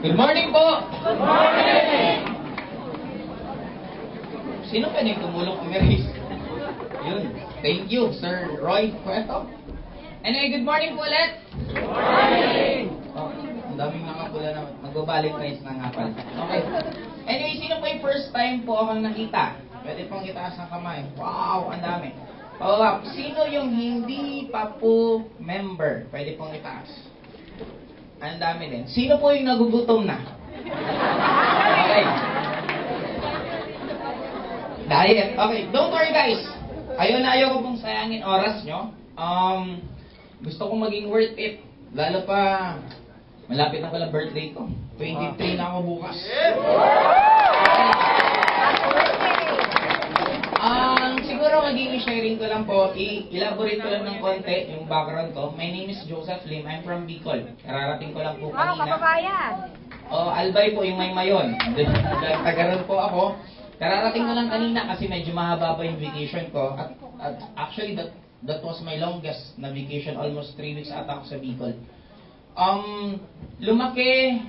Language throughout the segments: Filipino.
Good morning po! Good morning! Sino pa nang tumulong umiris? Yun. Thank you, Sir Roy Cueto. Anyway, good morning po ulit! Good morning! Oh, ang daming nakapula na magbabalik na is nangapal. Okay. Anyway, sino po yung first time po akong nakita? Pwede pong itaas ang kamay. Wow, ang dami. Pababa. Sino yung hindi pa po member? Pwede pong itaas. Ang dami din. Sino po yung nagugutom na? Okay. Diet. Okay. Don't worry guys. Ayaw ko pong sayangin oras nyo. Gusto kong maging worth it. Lalo pa, malapit na pala birthday ko. 23 na ako bukas. Siguro magiging sharing ko lang po, i-elaborate ko lang ng konti yung background ko. My name is Joseph Lim. I'm from Bicol. Kararating ko lang po kanina. Kababayan! Albay po yung may mayon. Tagaran po ako. Kararating ko lang kanina kasi medyo mahaba pa yung vacation ko. At actually, that was my longest na vacation. Almost 3 weeks ata ako sa Bicol. Lumaki,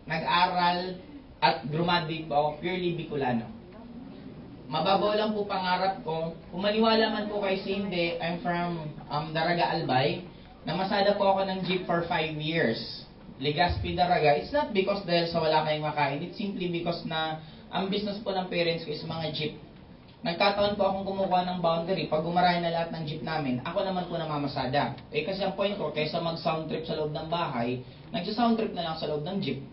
nag-aral, at graduate po ako, purely Bicolano. Mababaw lang po pangarap ko. Kung maniwala man po kayo sa hindi, I'm from Daraga, Albay. Namasada po ako ng jeep for 5 years. Legazpi, Daraga. It's not because dahil sa wala kayong makain. It's simply because na ang business po ng parents ko is mga jeep. Nagkataon po akong kumukuha ng boundary. Pag gumarahin na lahat ng jeep namin, ako naman po namamasada. Kasi ang point ko, kaysa mag-sound trip sa loob ng bahay, nagsa-sound trip na lang sa loob ng jeep.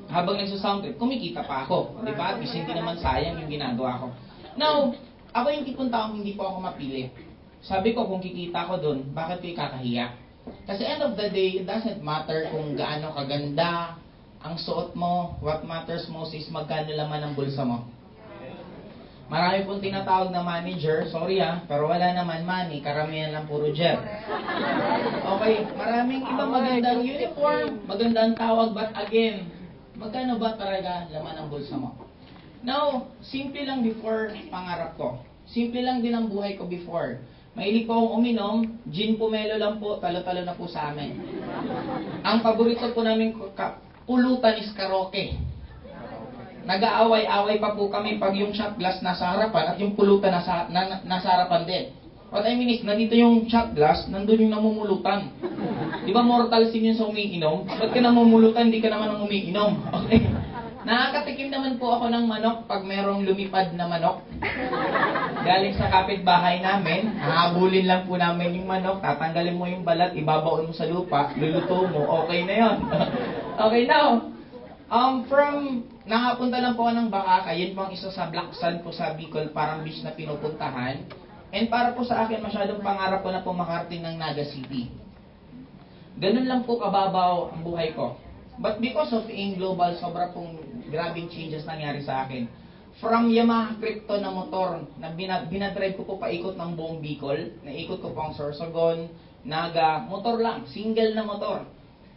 Habang nagsa-sound trip, kumikita pa ako. Di ba? Kasi hindi naman sayang yung ginagawa ko. Now, ako yung tipong taong hindi po ako mapili. Sabi ko, kung kikita ko dun, bakit ko ikakahiya? Kasi end of the day, it doesn't matter kung gaano kaganda ang suot mo. What matters most is magkano laman ang bulsa mo. Marami pong tinatawag na manager, sorry pero wala naman money, karamihan lang puro jet. Okay, maraming ibang magandang uniform, magandang tawag, but again, magkano ba talaga laman ang bulsa mo? Now, simple lang before pangarap ko. Simple lang din ang buhay ko before. Mahilig po akong uminom, gin pomelo lang po, talo-talo na po sa amin. Ang paborito po namin pulutan is karaoke. Nag-aaway-away pa po kami pag yung shot glass nasa harapan at yung pulutan nasa harapan din. What I mean is, nandito yung shot glass, nandun yung namumulutan. Di ba mortal sin yun sa umiinom? Ba't ka namumulutan, hindi ka naman ang umiinom? Okay. Nakakatikim naman po ako ng manok pag merong lumipad na manok. Galing sa kapitbahay namin, hahabulin lang po namin yung manok, tatanggalin mo yung balat, ibabaon mo sa lupa, luluto mo, okay na yon. Okay, now, nakapunta lang po ako ng Bakaka, yun po ang isa sa Black Sand po sa Bicol, parang beach na pinupuntahan. And para po sa akin, masyadong pangarap ko na po makarating ng Naga City. Ganun lang po kababaw ang buhay ko. But because of AIM Global, sobra pong grabing changes nangyari sa akin. From Yamaha Crypto na motor, na binadrive ko po paikot ng buong Bicol, naikot ko po ang Sorsogon, Naga, motor lang, single na motor.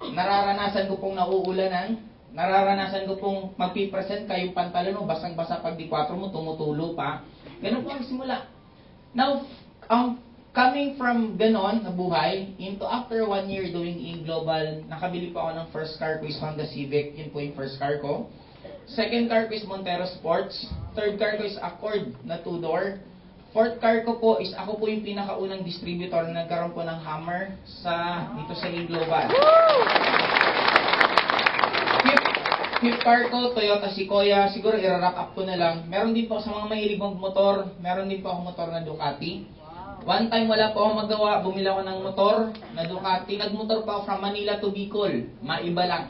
Nararanasan ko pong nauulanan, nararanasan ko pong magpipresent kayong pantalon mo, basang-basa pag di 4 mo, tumutulo pa. Ganun po ang simula. Now, coming from ganon na buhay, into after 1 year doing AIM Global, nakabili po ako ng first car ko is Honda Civic. Yun po yung first car ko. Second car ko is Montero Sports. Third car ko is Accord na 2-door. Fourth car ko po is ako po yung pinakaunang distributor na nagkaroon po ng Hammer dito sa AIM Global. Fifth car ko, Toyota Sequoia. Siguro i-wrap up ko na lang. Meron din po sa mga mahilig motor, meron din po ako motor na Ducati. One time wala po ako magawa, bumili ako ng motor na Ducati. Nagmotor po ako from Manila to Bicol. Maiba lang.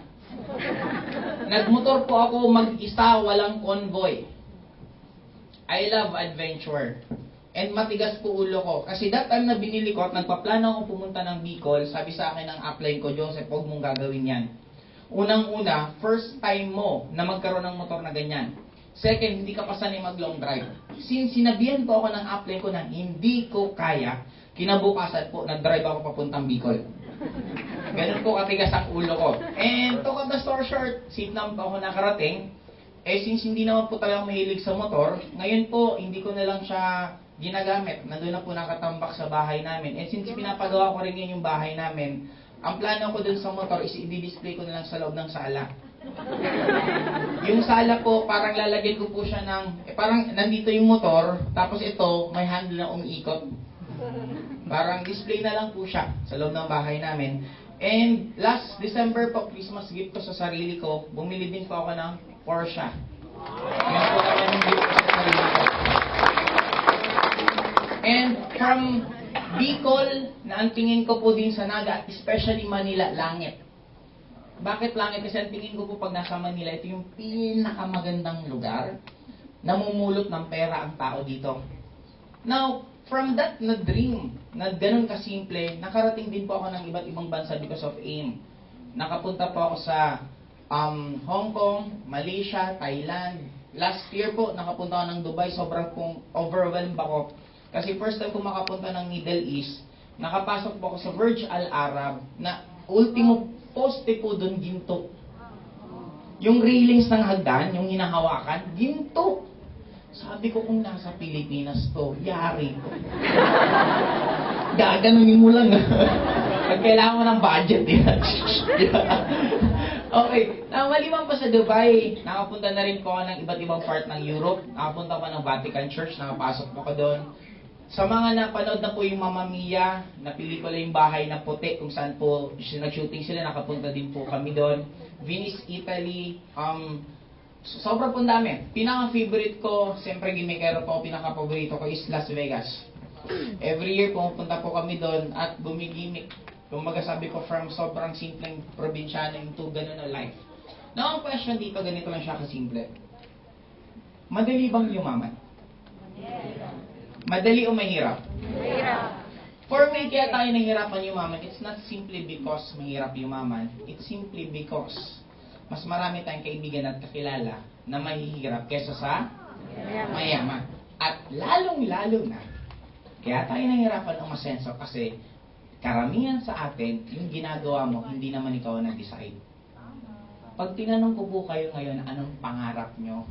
Nagmotor po ako mag-isa, walang convoy. I love adventure. And matigas po ulo ko. Kasi that time na binili ko at nagpaplano ako pumunta ng Bicol, sabi sa akin ng upline ko, Joseph, huwag mong gagawin yan. Unang-una, first time mo na magkaroon ng motor na ganyan. Second, hindi ka pa sanay mag-long drive. Since sinabihan po ako ng upline ko na hindi ko kaya, kinabukasan po, nag-drive ako papuntang Bicol. Ganun po katigas ang ulo ko. And to cut the story short, safe naman po ako nakarating. Since hindi naman po talaga mahilig sa motor, ngayon po, hindi ko na lang siya ginagamit. Nandun na po nakatambak sa bahay namin. And since pinapagawa ko rin yun yung bahay namin, ang plano ko dun sa motor is i-display ko na lang sa loob ng sala. Yung sala po, parang lalagyan ko po siya ng, parang nandito yung motor, tapos ito, may handle na umiikot. Parang display na lang po siya sa loob ng bahay namin. And last December po, Christmas gift ko sa sarili ko, bumili din po ako ng Porsche. Yan po naman yung gift ko sa sarili ko. And from Bicol, na ang tingin ko po din sa Naga, especially Manila, langit. Bakit langit? Kasi ang tingin ko po pag nasa Manila, ito yung pinakamagandang lugar. Namumulot ng pera ang tao dito. Now, from that na dream, na ganun kasimple, nakarating din po ako ng iba't ibang bansa because of AIM. Nakapunta po ako sa Hong Kong, Malaysia, Thailand. Last year po, nakapunta ako ng Dubai. Sobrang pong overwhelmed ako. Kasi first time ko makapunta ng Middle East, nakapasok po ako sa Burj Al Arab na ultimo poste po doon, ginto. Yung railings ng hagdan, yung hinahawakan, ginto. Sabi ko, kung nasa Pilipinas to, yari ko. Gaganunin mo lang. Pag kailangan mo ng budget, okay. Maliban pa sa Dubai, nakapunta na rin po ako ng iba't ibang part ng Europe. Nakapunta pa ng Vatican Church, nakapasok po ko doon. Sa mga napanood na po yung Mamma Mia, na pelikula yung Bahay na Puti, kung saan po nag-shooting sila, nakapunta din po kami doon. Venice, Italy, sobrang po dami. Pinaka-favorite ko, siyempre gimikero po, pinaka-paborito ko is Las Vegas. Every year pumunta po kami doon at gumigimik. Kumbaga sabi ko, from sobrang simpleng probinsyano into ganun na life. Now, ang question dito, ganito lang siya kasimple. Madali bang yumaman? Madali o mahirap? Mahirap. For me, kaya tayo nahihirapan yumaman, it's not simply because mahirap yumaman. It's simply because mas marami tayong kaibigan at kakilala na mahihirap kesa sa mayaman. At lalong-lalo na, kaya tayo nahihirapan ang masenso kasi karamihan sa atin, yung ginagawa mo, hindi naman ikaw nag-decide. Pag tinanong ko po kayo ngayon, anong pangarap nyo?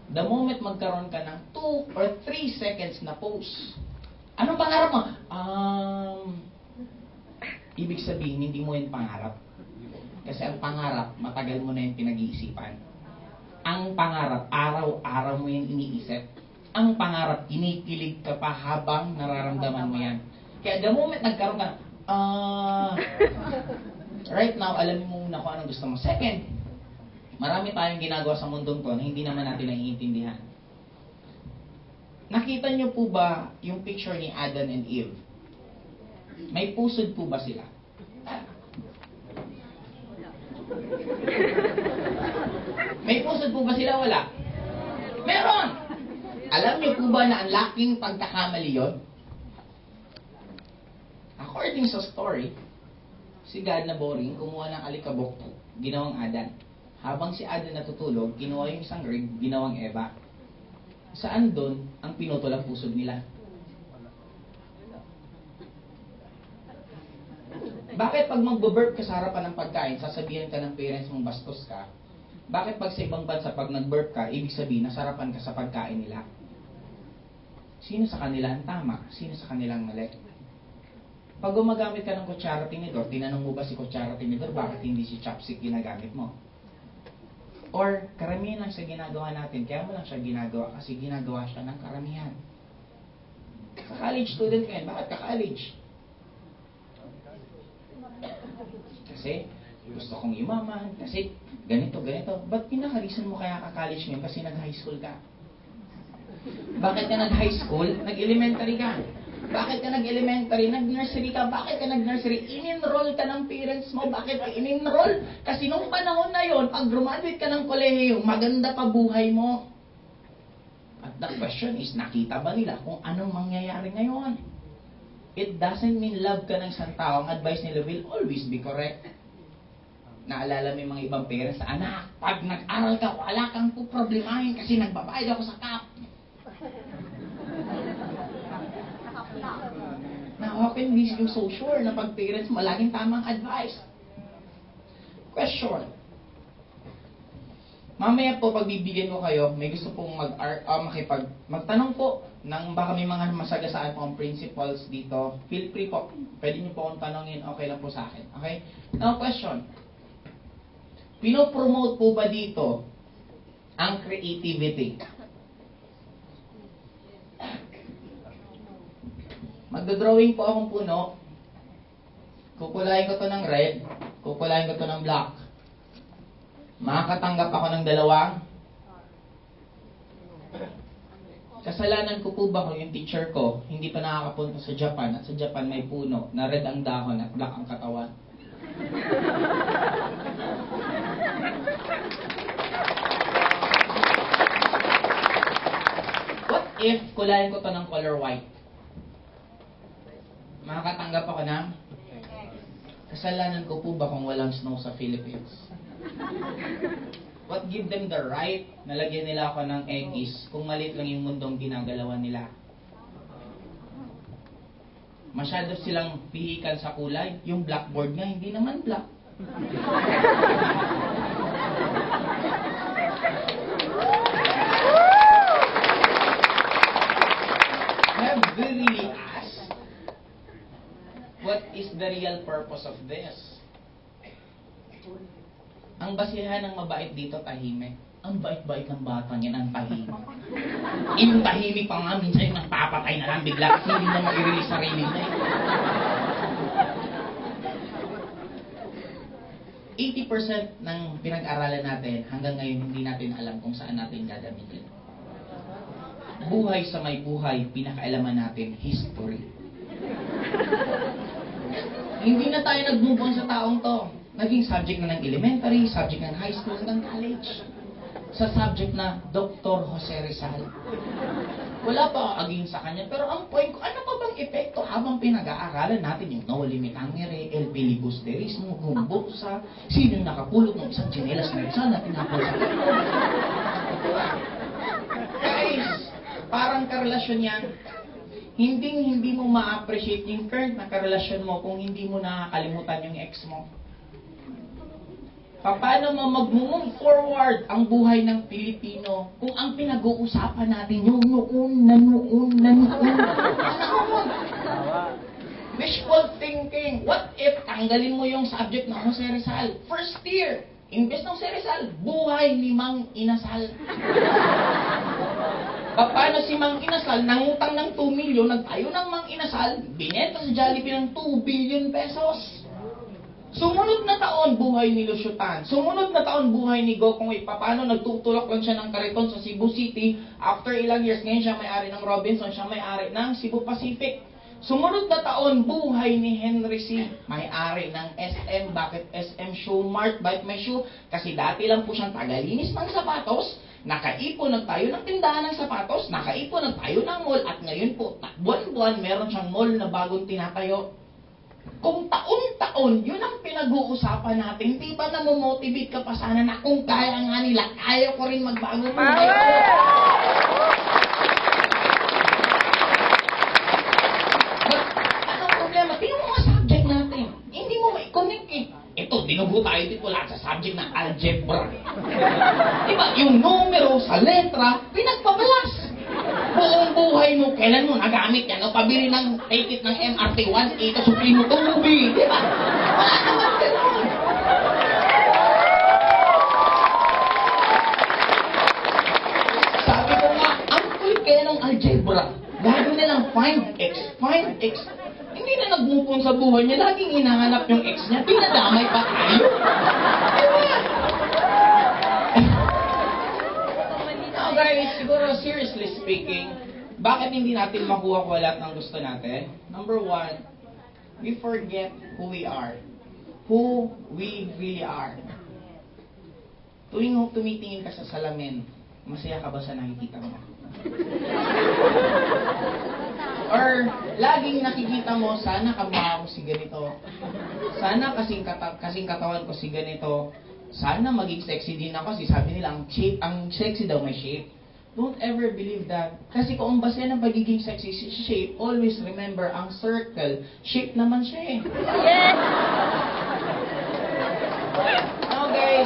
The moment magkaroon ka ng 2 or 3 seconds na post, anong pangarap mo? Ibig sabihin, hindi mo yung pangarap. Kasi ang pangarap, matagal mo na yung pinag-iisipan. Ang pangarap, araw-araw mo yung iniisip. Ang pangarap, kinikilig ka pa habang nararamdaman mo yan. Kaya the moment nagkaroon ka, right now, alamin mo muna kung anong gusto mo. Second, marami tayong ginagawa sa mundong to na hindi naman natin naiintindihan. Nakita niyo po ba yung picture ni Adam and Eve? May pusod po ba sila? May pusod po ba sila? Wala. Meron! Alam niyo po ba na ang laking pagkakamali yun? According sa story, si God na boring, kumuha ng alikabok, ginawang Adan. Habang si Adan natutulog, kinuha yung isang rib, ginawang Eva. Saan doon ang pinutol ang pusod nila? Bakit pag mag-burp ka sa harapan ng pagkain, sasabihan ka ng parents mong bastos ka? Bakit pag sa ibang bansa, pag nag-burp ka, ibig sabihin, nasarapan ka sa pagkain nila? Sino sa kanila ang tama? Sino sa kanilang mali? Pag gumagamit ka ng kutsara tinidor, tinanong mo ba si kutsara tinidor, bakit hindi si chopstick ginagamit mo? Or karamihan lang sa ginagawa natin, kaya mo lang siya ginagawa kasi ginagawa siya ng karamihan. Ka-college student ka yan, bakit ka-college? Kasi gusto kong yumaman, kasi ganito. Ba't pinaka-reason mo kaya ka-college ngayon? Kasi nag-high school ka. Bakit ka nag-high school? Nag-elementary ka. Bakit ka nag-elementary? Nag-nursery ka. Bakit ka nag-nursery? In-enroll ka ng parents mo. Bakit ka in-enroll? Kasi nung panahon na yon, pag graduate ka ng kolehiyo, maganda pa buhay mo. At the question is, nakita ba nila kung anong mangyayari ngayon? It doesn't mean love ka ng isang tao. Ang advice nila will always be correct. Naalala mo yung mga ibang parents na, anak, pag nag-aral ka, wala kang puproblemahin kasi nagbabayad ako sa CAP. Now, how can we be so sure na pag parents mo, laging tamang advice? Question. Mamaya po, pagbibigyan ko kayo, may gusto pong magtanong po ng baka may mga masagasaan pong principles dito. Feel free po. Pwede niyo po akong tanongin, okay lang po sa akin. Okay? Now, question. Pinopromote po ba dito ang creativity? Magdodrawing po akong puno. Kukulayin ko to ng red. Kukulayin ko to ng black. Makakatanggap ako ng dalawang. Kasalanan ko po ba kung yung teacher ko hindi pa nakakapunta sa Japan at sa Japan may puno na red ang dahon at black ang katawan? What if kulayin ko to ng color white? Makakatanggap ako ng? Kasalanan ko po ba kung walang snow sa Philippines? What give them the right na lagyan nila ako ng X kung maliit lang yung mundong ginagalawan nila? Masyado silang pihikan sa kulay. Yung blackboard nga, hindi naman black. Have we really asked what is the real purpose of this? Ang basihan ng mabait dito, tahimik. Ang bait-bait ng batang yan, ang tahimik. Yung tahimik pa nga, minsan yung nagpapatay na lang bigla kasi hindi na ma-release sarili na eh. 80% ng pinag-aralan natin, hanggang ngayon hindi natin alam kung saan natin gagamitin. Buhay sa may buhay, pinakaalaman natin, history. Hindi na tayo nag-move on sa taong to. Naging subject na ng elementary, subject ng high school, hanggang college. Sa subject na Dr. Jose Rizal. Wala pa aging sa kanya, pero ang point ko, ano pa bang epekto habang pinag-aaralan natin yung no limit hangere, el filibusterismo, humbuksa, sino nakapulot ng isang tsinelas na Rizal na tinapos sa Guys, parang karelasyon yan. Hindi mo ma-appreciate yung current na karelasyon mo kung hindi mo nakakalimutan yung ex mo. Paano mo mag-move forward ang buhay ng Pilipino kung ang pinag-uusapan natin yung noon. Wishful thinking. What if tanggalin mo yung subject ng Jose Rizal? First year, imbes ng Jose Rizal, buhay ni Mang Inasal. Paano si Mang Inasal, nangutang ng 2 million, nagtayo ng Mang Inasal, binenta sa Jollibee ng 2 billion pesos. Sumunod na taon, buhay ni Lucio Tan. Sumunod na taon, buhay ni Gokong Wei. Paano nagtutulak lang siya ng kariton sa Cebu City. After ilang years, ngayon siya may-ari ng Robinson, siya may-ari ng Cebu Pacific. Sumunod na taon, buhay ni Henry C. May-ari ng SM. Bakit SM Shoe Mart? Bakit may shoe? Kasi dati lang po siyang tagalinis ng sapatos. Nakaipon nagtayo ng tindahan ng sapatos. Nakaipon nagtayo ng mall. At ngayon po, buwan-buwan, meron siyang mall na bagong tinatayo. Kung taon-taon, yun ang pinag-uusapan natin, di ba namomotivate ka pa sana na kung kaya nga nila, kaya ko rin magbago ng buhay ko. But, anong problema? Tingnan mo mga subject natin. Hindi mo mai-connect eh. Ito, dinubo tayo dito lahat sa subject ng algebra. Diba, yung numero sa letra, pinagpabalas. Buong buhay mo, kailan mo nagamit yan? O pabili ng ticket ng MRT 1A, kasupli mo tubig. Di ba? Wala naman ganun. Sabi ko nga, ang kulit kaya ng algebra. Lagi nilang find x. Hindi na nag-move sa buhay niya. Laging hinahanap yung x niya. Pinadamay pa tayo. Guys, siguro seriously speaking, bakit hindi natin makuha ko lahat ng gusto natin? Number one, we forget who we are. Who we really are. Tuwing tumitingin ka sa salamin, masaya ka ba sa nakikita mo? Or laging nakikita mo, sana kamukha ko si ganito. Sana kasing katawan ko si ganito. Sana maging sexy din ako kasi sabi nila ang sexy daw may shape. Don't ever believe that. Kasi kung ang base ng pagiging sexy shape, always remember ang circle, shape naman siya eh. Yes! Now guys,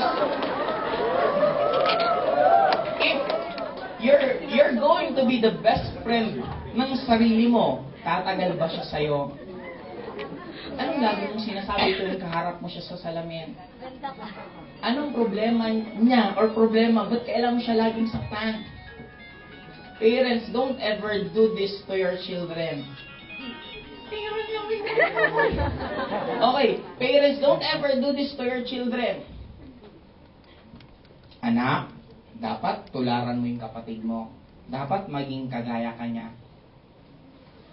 if you're going to be the best friend ng sarili mo, tatagal ba siya sa'yo? Ang yung lagi mong sinasabi tuwing kaharap mo siya sa salamin? Anong problema niya or problema? Ba't kailangan mo siya laging saktan? Parents, don't ever do this to your children. Okay, parents, don't ever do this to your children. Anak, dapat tularan mo yung kapatid mo. Dapat maging kagaya ka niya.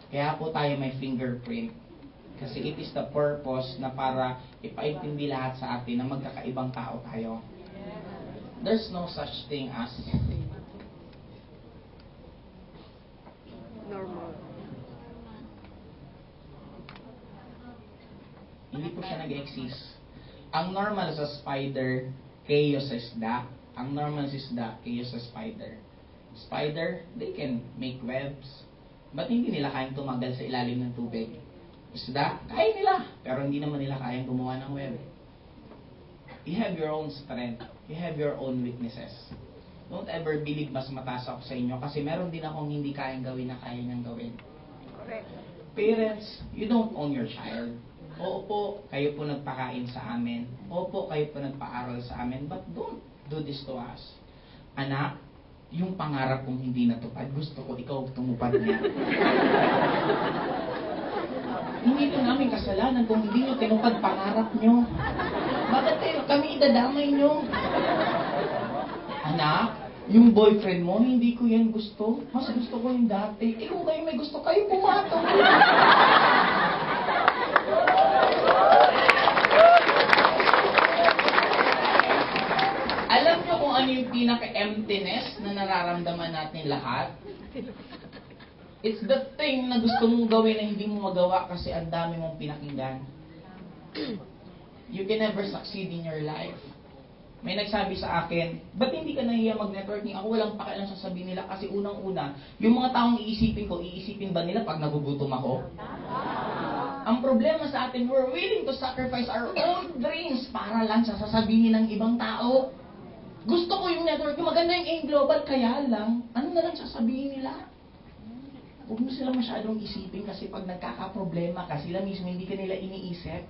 Kaya po tayo may fingerprint. Kasi it is the purpose na para ipaintindi lahat sa atin na magkakaibang tao tayo. There's no such thing as Normal. hindi po siya nag-exist. Ang normal sa spider, chaos sa isda. Ang normal sa isda, chaos sa spider. Spider, they can make webs. Ba't hindi nila kayang tumagal sa ilalim ng tubig? Isda, kaya nila. Pero hindi naman nila kayang gumawa ng web. You have your own strength. You have your own weaknesses. Don't ever believe mas mataas ako sa inyo kasi meron din akong hindi kayang gawin na kaya niyang gawin. Correct. Parents, you don't own your child. Oo po, kayo po nagpakain sa amin. Oo po, kayo po nagpaaral sa amin. But don't do this to us. Anak, yung pangarap kong hindi natupad, gusto ko ikaw tumupad niya. Hindi ito namin kasalanan kung hindi nyo tinupad pangarap nyo. Bakit kayo kami idadamay nyo? Anak, yung boyfriend mo, hindi ko yan gusto. Mas gusto ko yung dati. Eh kung kayo may gusto, kayo pumatong. Alam nyo kung ano yung pinaka-emptiness na nararamdaman natin lahat? It's the thing na gusto mong gawin na hindi mo magawa kasi ang dami mong pinakinggan. You can never succeed in your life. May nagsabi sa akin, ba't hindi ka nahiya mag-networking? Ako walang pakialam sasabihin nila kasi unang-una, yung mga taong iisipin ko, iisipin ba nila pag nagugutom ako? Ang problema sa atin, we're willing to sacrifice our own dreams para lang sa sasabihin ng ibang tao. Gusto ko yung networking, maganda yung AIM Global, kaya lang, ano na lang sasabihin nila? Huwag mo sila masyadong isipin kasi pag nagkakaproblema ka, sila mismo hindi ka nila iniisip.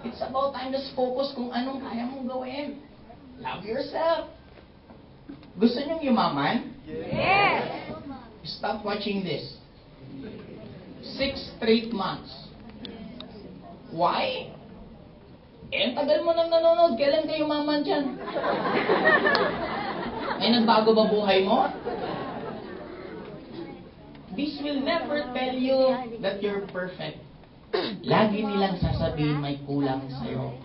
It's about time just focus kung anong kaya mong gawin. Love yourself. Gusto niyong yumaman? Yes! Stop watching this. 6 straight months. Why? Eh, ang tagal mo nang nanonood. Kailan kayo yumaman dyan? Ay, nagbago ba buhay mo? This will never tell you that you're perfect. Lagi nilang sasabihin may kulang sa'yo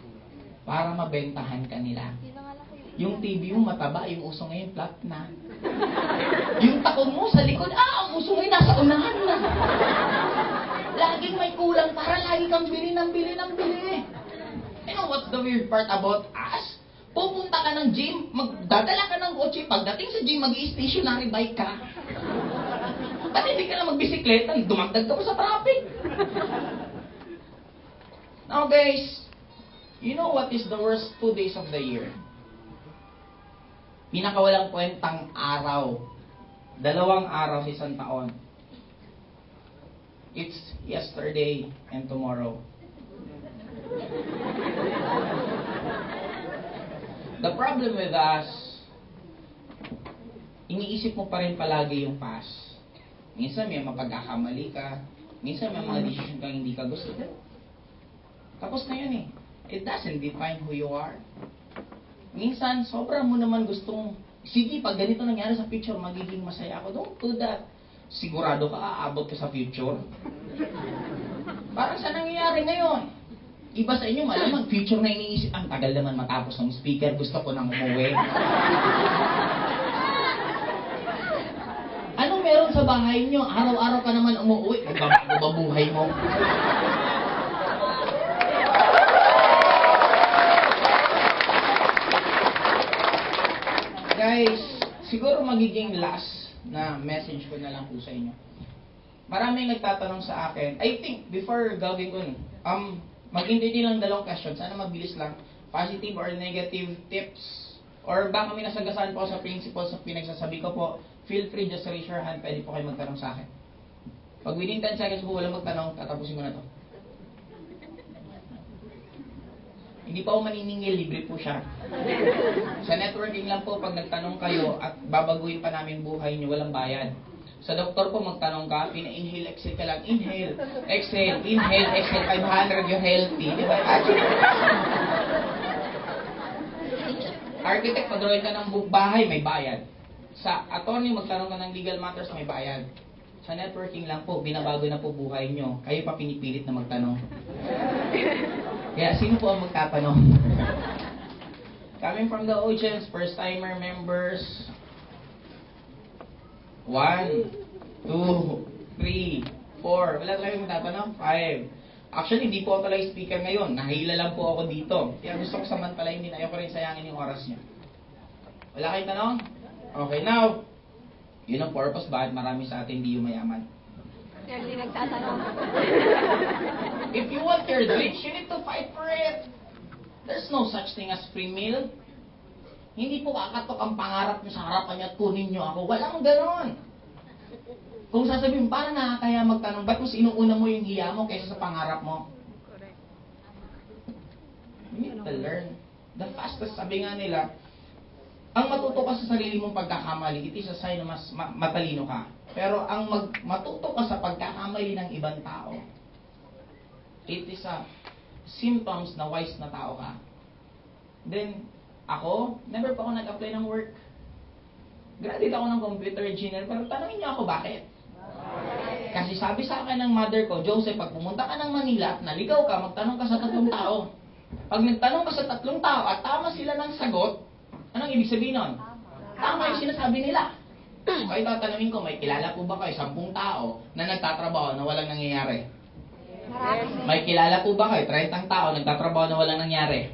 para mabentahan ka nila. Yung TV mo mataba, yung uso ngayon flat na. Yung takon mo sa likod, ang uso ngayon nasa unahan na. Laging may kulang para lagi kang bili ng bili ng bili. You know what's the weird part about us? Pupunta ka ng gym, magdadala ka ng kotse, pagdating sa gym, mag-i-stationary bike ka. Ba't hindi ka na magbisikleta? Dumagdag ka pa sa traffic. Now guys, you know what is the worst 2 days of the year? Pinakawalang kwentang araw. 2 araw sa isang taon. It's yesterday and tomorrow. The problem with us, iniisip mo pa rin palagi yung past. Minsan may mapagkakamali ka. Minsan may mga decision kang hindi ka gusto. Tapos na yun eh. It doesn't define who you are. Minsan, sobrang mo naman gustong, sige, pag ganito nangyari sa future, magiging masaya ako. Don't do that. Sigurado ka, aabot ka sa future. Parang sa nangyayari ngayon. Iba sa inyo, malamang future na iniisip. Ang tagal naman matapos ng speaker, gusto ko nang umuwi. Anong meron sa bahay nyo? Araw-araw ka naman umuwi. Nagbabago ba buhay mo? Guys, siguro magiging last na message ko na lang po sa inyo. Maraming nagtatanong sa akin. I think, before gawin ko, mag-intindi lang 2 questions. Sana mabilis lang. Positive or negative tips. Or baka may nasagasaan po sa principles sa pinagsasabi ko po. Feel free, just raise your hand. Pwede po kayo magtanong sa akin. Pag within 10 seconds po walang magtanong, tatapusin ko na to. Hindi pa ako maniningil, libre po siya. Sa networking lang po, pag nagtanong kayo at babaguhin pa namin buhay niyo, walang bayad. Sa doktor po, magtanong ka, pina-inhale, exhale ka lang. Inhale, exhale, 500, you're healthy. Di ba? Architect, pag-drawing ka ng bahay, may bayad. Sa attorney, magtanong ka ng legal matters, may bayad. Sa networking lang po, binabago na po buhay nyo. Kayo pa pinipilit na magtanong. Kaya, sino po ang magtatanong? Coming from the audience, first-timer members. 1, 2, 3, 4. Wala talagang magtatanong? 5. Actually, hindi po ako talaga speaker ngayon. Nahila lang po ako dito. Kaya gusto ko samantalahin din. Ayoko rin sayangin yung oras niyo. Wala kayong tanong? Okay, now, yun ang purpose bakit marami sa atin hindi yumayaman. Hindi nagtatanong. If you want your rich, you need to fight for it. There's no such thing as free meal. Hindi po kakatok ang pangarap niyo sa harapan niyo at kunin niyo ako. Walang ganon. Kung sasabihin, parang nakakaya magtanong, ba't mas inuuna mo yung hiya mo kaysa sa pangarap mo? Correct. You need to learn. The fastest, sabi nga nila, ang matuto ka sa sarili mong pagkakamali, it is a sign na mas matalino ka. Pero ang matuto ka sa pagkakamali ng ibang tao, it is a symptoms na wise na tao ka. Then, ako, never pa ako nag-apply ng work. Graduate ako ng computer engineer, pero tanongin niyo ako bakit? Kasi sabi sa akin ng mother ko, Joseph, pag pumunta ka ng Manila at naligaw ka, magtanong ka sa 3 tao. Pag nagtanong ka sa 3 tao at tama sila ng sagot, anong ibig sabihin nun? Tama yung sinasabi nila. Kaya tatanungin ko, may kilala po ba kayo 10 tao na nagtatrabaho na walang nangyayari? May kilala po ba kayo 30 tao nagtatrabaho na walang nangyari?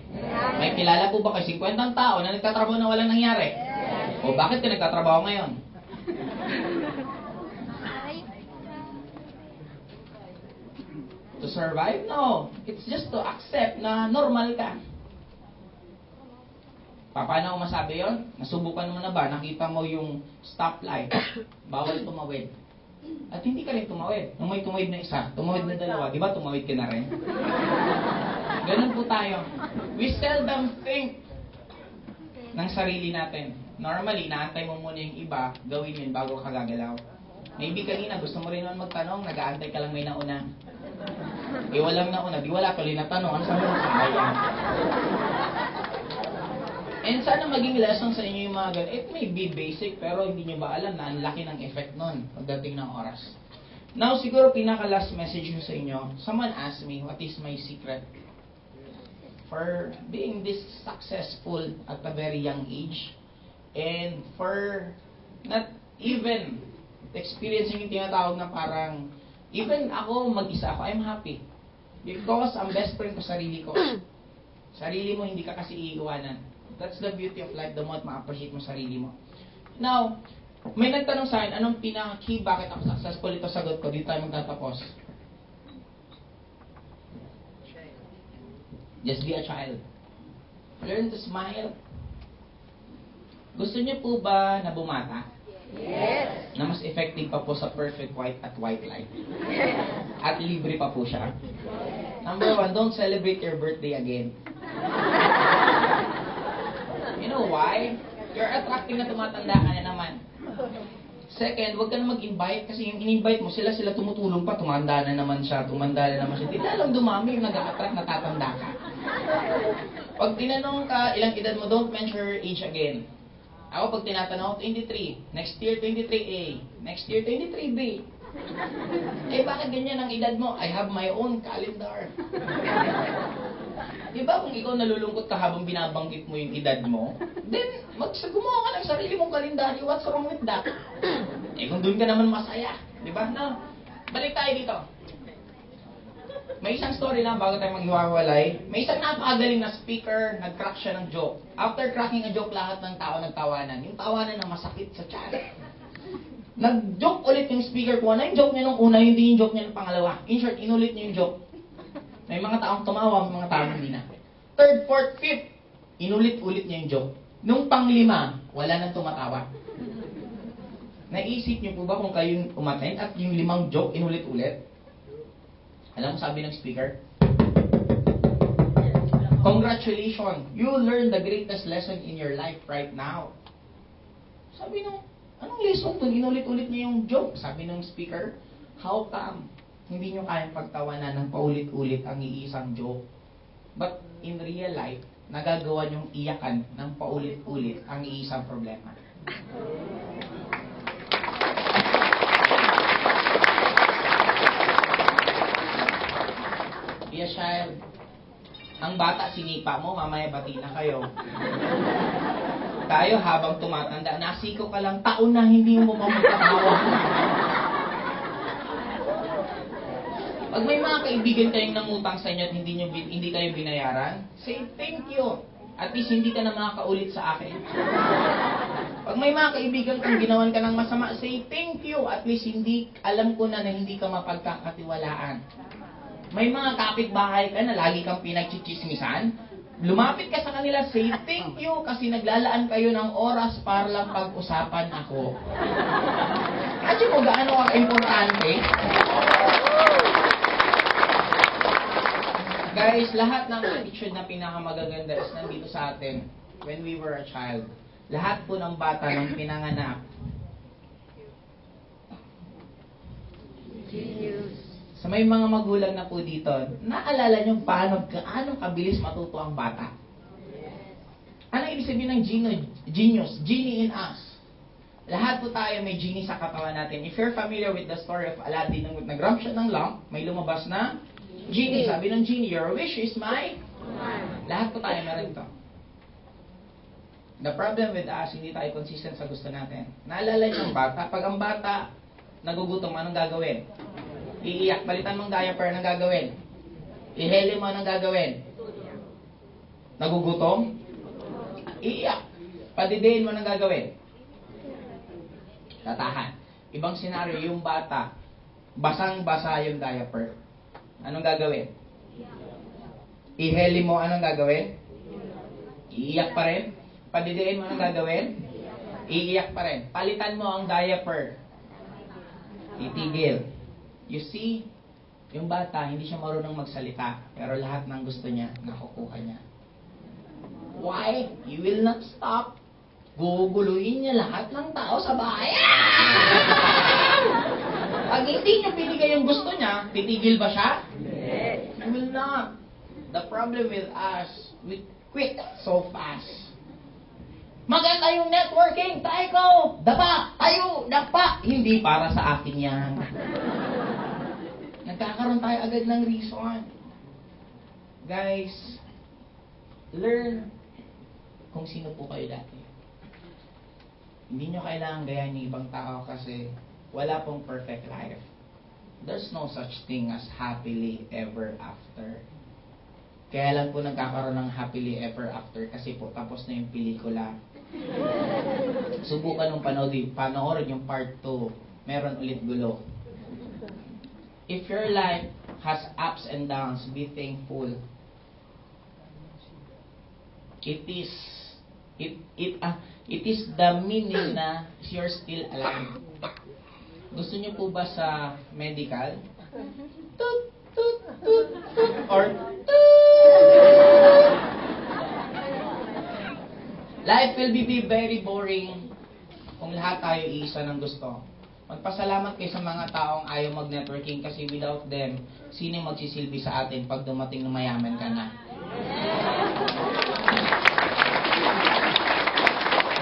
May kilala po ba kayo 50 tao na nagtatrabaho na walang nangyari? O bakit ka nagtatrabaho ngayon? To survive? No. It's just to accept na normal ka. Paano ko masabi yun? Nasubukan mo na ba? Nakita mo yung stoplight. Bawal tumawid. At hindi ka rin tumawid. Nung may tumawid na isa, tumawid na dalawa, di ba tumawid ka na rin? Ganun po tayo. We seldom think ng sarili natin. Normally, naantay mo muna yung iba, gawin yun bago ka gagalaw. Maybe kanina, gusto mo rin naman magtanong, nag-aantay ka lang may nauna. Eh, walang nauna, di wala tuloy na tanong. Ano sabi mo? Sayang. And sana maging lesson sa inyo yung mga ganun. It may be basic, pero hindi nyo ba alam na ang laki ng effect nun pagdating ng oras. Now, siguro pinaka-last message ko sa inyo. Someone asked me, what is my secret for being this successful at a very young age? And for not even experiencing yung tinatawag na parang, even ako, mag-isa ako, I'm happy. Because ang best friend ko, sarili ko. Sarili mo, hindi ka kasi iiwanan. That's the beauty of life, the more ma-appreciate mo sarili mo. Now, may nagtanong sa akin, anong pinaka-key, bakit ako successful? Ito sagot ko, dito tayo magtatapos. Just be a child. Learn to smile. Gusto niyo po ba na bumata? Yes. Na mas effective pa po sa perfect white at white light. At libre pa po siya. Number 1, don't celebrate your birthday again. You know why? You're attracting na tumatanda ka na naman. Second, huwag ka na mag-invite kasi yung in-invite mo, sila tumutulong pa, tumanda na naman siya. Hindi na alam dumami yung nag-attract na tatanda ka. Pag tinanong ka, ilang edad mo, don't mention your age again. Ako pag tinatanong, 23. Next year, 23A. Next year, 23B. Eh, bakit ganyan ang edad mo? I have my own calendar. Diba kung ikaw nalulungkot ka habang binabanggit mo yung edad mo, then gumawa ka ng sarili mong kalendaryo. What's wrong with that? Eh, kung doon ka naman masaya. Diba? No. Balik tayo dito. May isang story lang bago tayo maghiwalay. May isang napakagaling na speaker, nag-crack siya ng joke. After cracking a joke, lahat ng tao nagtawanan. Yung tawanan na masakit sa tiyan. Nag-joke ulit yung speaker ko. Ano yung joke niya nung una, hindi yung joke niya nung pangalawa. In short, inulit niya yung joke. May mga taong tumawa, may mga taong hindi na. Third, fourth, fifth, inulit-ulit niya yung joke. Nung panglima, wala nang tumatawa. Naisip niyo po ba kung kayong umattend at yung 5 joke inulit-ulit? Alam mo sabi ng speaker? Congratulations! You learned the greatest lesson in your life right now. Sabi nung, anong lesson to? Inulit-ulit niya yung joke. Sabi nung speaker, how come hindi nyo kayang pagtawanan ng paulit-ulit ang iisang joke? But in real life, nagagawa nyong iyakan ng paulit-ulit ang iisang problema. Yes, child. Ang bata, sinipa mo, mamaya bati na kayo. Tayo, habang tumatanda, nasiko ka lang, taon na hindi mo mamagkakawa. Pag may mga kaibigan kayong nangutang sa inyo at hindi kayo binayaran, say thank you. At least hindi ka na makakaulit sa akin. Pag may mga kaibigan kang ginawan ka ng masama, say thank you. At least alam ko na hindi ka mapagkakatiwalaan. May mga kapitbahay ka na lagi kang pinagchichismisan, lumapit ka sa kanila, say thank you kasi naglalaan kayo ng oras para lang pag-usapan ako. Kasi mo gaano ang importante? Guys, lahat ng attitude na pinakamagaganda is nandito sa atin when we were a child. Lahat po ng bata nung pinanganak. Sa may mga magulang na po dito, naalala nyo paano kabilis matuto ang bata? Ano ibig sabihin ng genius? Genie in us. Lahat po tayo may genie sa katawan natin. If you're familiar with the story of Aladdin, nung nag-rub siya ng lamp, may lumabas na genie. Sabi ng genie, your wish is my command. Lahat po tayo meron ito. The problem with us, hindi tayo consistent sa gusto natin. Naalala nyo ang bata? Pag ang bata nagugutom, anong gagawin? Iiyak, palitan mong diaper, anong gagawin? Iheli mo, anong gagawin? Nagugutom? Iiyak. Padidiin mo, anong gagawin? Tatahan. Ibang senaryo, yung bata, basang-basa yung diaper. Anong gagawin? Iheli mo, anong gagawin? Iiyak pa rin. Padidiin mo, anong gagawin? Iiyak pa rin. Palitan mo ang diaper. Itigil. You see, yung bata, hindi siya marunong magsalita, pero lahat ng gusto niya, nakukuha niya. Why? You will not stop. Guguluhin niya lahat ng tao sa bahay. Pag hindi niya binigay yung gusto niya, titigil ba siya? Yes. You will not. The problem with us, we quit so fast. Maganda yung networking, tayo ko, dapa, tayo, dapa. Hindi para sa akin yan. Nagkakaroon tayo agad ng reason. Guys, learn kung sino po kayo dati. Hindi nyo kailangan gayahin yung ibang tao kasi wala pong perfect life. There's no such thing as happily ever after. Kaya lang po nagkakaroon ng happily ever after kasi po tapos na yung pelikula. Subukan nung panoorin yung part 2. Meron ulit gulo. If your life has ups and downs, be thankful. It is the meaning na you're still alive. Gusto niyo po ba sa medical? Tut, tut, tut, tut, or tut. Life will be very boring kung lahat tayo iisa ng gusto. Magpasalamat kayo sa mga taong ayaw mag-networking kasi without them, sino yung magsisilbi sa atin pag dumating na mayaman ka na?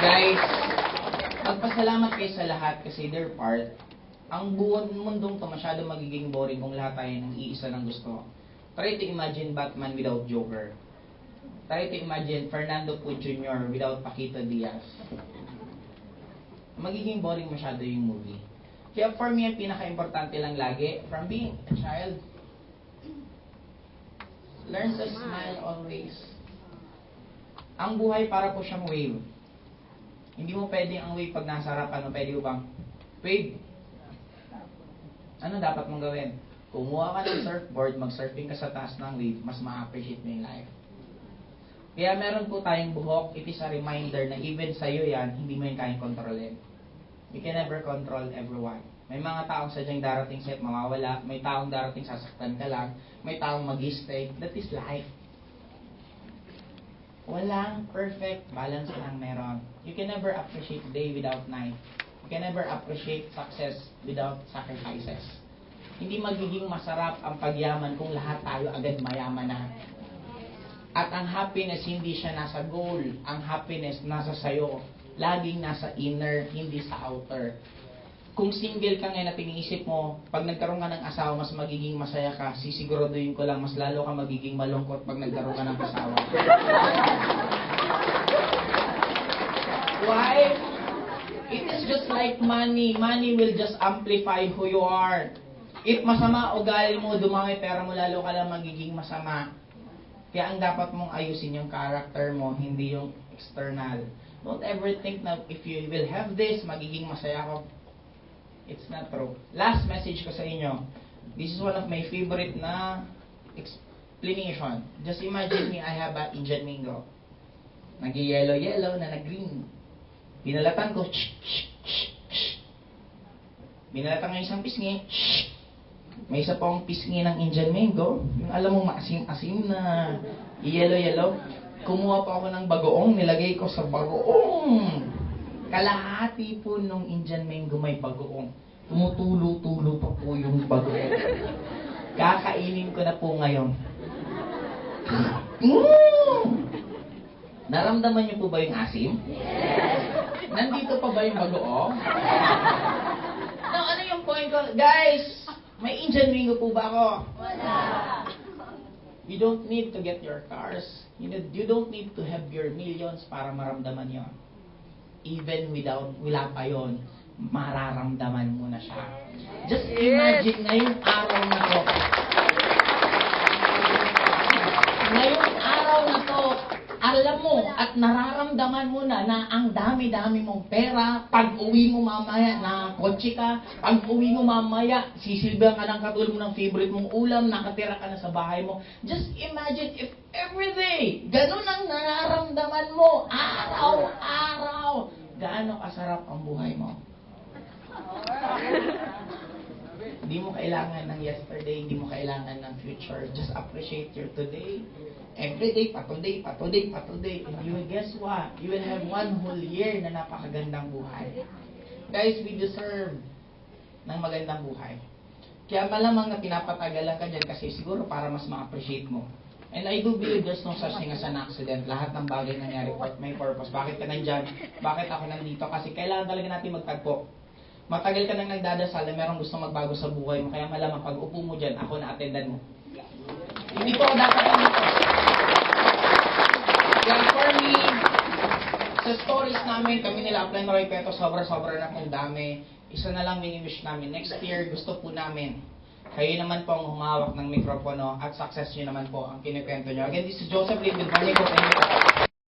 Guys, magpasalamat kayo sa lahat kasi their part. Ang buong mundong to masyado magiging boring kung lahat tayo nang iisa ng gusto. Try to imagine Batman without Joker. Try to imagine Fernando Poe Jr. without Paquito Diaz. Magiging boring masyado yung movie. Kaya for me, ang pinaka-importante lang lagi, from being a child, learn to smile always. Ang buhay para po siyang wave. Hindi mo pwedeng ang wave pag nasa harapan mo, pwede mo bang, wave. Ano dapat mong gawin? Kumuha ka ng surfboard, mag-surfing ka sa taas ng wave, mas ma-appreciate mo yung life. Kaya meron po tayong buhok, it is a reminder na even sa'yo yan, hindi mo yung kayang kontrolin. You can never control everyone. May mga taong sadyang darating sa'yo at mawawala, may taong darating sasaktan ka lang, may taong mag-stay. That is life. Walang perfect balance lang meron. You can never appreciate day without night. You can never appreciate success without sacrifices. Hindi magiging masarap ang pagyaman kung lahat tayo agad mayaman na. At ang happiness, hindi siya nasa goal. Ang happiness nasa sayo. Laging nasa inner, hindi sa outer. Kung single ka ngayon at iniisip mo, pag nagkaroon ka ng asawa, mas magiging masaya ka, sisiguraduhin ko lang, mas lalo ka magiging malungkot pag nagkaroon ka ng asawa. Why? It is just like money. Money will just amplify who you are. If masama ugali mo, dumami pera mo, lalo ka lang magiging masama. Kaya ang dapat mong ayusin yung character mo, hindi yung external. Don't ever think na if you will have this, magiging masaya ako. It's not true. Last message ko sa inyo. This is one of my favorite na explanation. Just imagine me, I have a Indian mango. Nag-yellow-yellow na nag-green. Binalatan ko. Binalatan ko yung isang pisngi. May isa pang pisngi ng Indian mango. Yung alam mo, maasim-asim na yellow-yellow. Kumuha pa ako ng bagoong, nilagay ko sa bagoong. Kalahati po nung Indian mango may bagoong. Tumutulo-tulo pa po yung bagoong. Kakainin ko na po ngayon. Naramdaman niyo po ba yung asim? Yes! Nandito pa ba yung bagoong? No, ano yung point ko? Guys, may Indian mango po ba ako? Wala. You don't need to get your cars. You don't need to have your millions para maramdaman yon. Even wala pa yon, mararamdaman mo na siya. Just imagine ngayong araw na to. Ngayong araw na to, alam mo at nararamdaman mo na ang dami-dami mong pera, pag uwi mo mamaya, na kotse ka, pag uwi mo mamaya, sisilbihan ka ng katulad mo ng favorite mong ulam, nakatira ka na sa bahay mo. Just imagine if everyday, ganun ang nararamdaman mo, araw-araw, gaano kasarap ang buhay mo. Hindi mo kailangan ng yesterday, hindi mo kailangan ng future. Just appreciate your today. Every day, patuday. And you will guess what? You will have one whole year na napakagandang buhay. Guys, we deserve ng magandang buhay. Kaya malamang na pinapatagalan ka dyan kasi siguro para mas ma-appreciate mo. And I do believe there's no such thing as an accident. Lahat ng bagay nangyari may purpose. Bakit ka nandyan? Bakit ako nandito? Kasi kailangan talaga natin magtagpo. Matagal ka nang nagdadasal na merong gusto magbago sa buhay mo. Kaya malamang pag upo mo dyan, ako na-attendan mo. Hindi ko dapat nandito. Kaya for me, sa stories namin, kami nila Upline Roy Peto, sobra-sobra na pong dami. Isa na lang mini-wish namin. Next year, gusto po namin. Kayo naman po ang humawak ng mikropono at success nyo naman po ang kinikwento nyo. Again, this is Joseph Lee with Barney.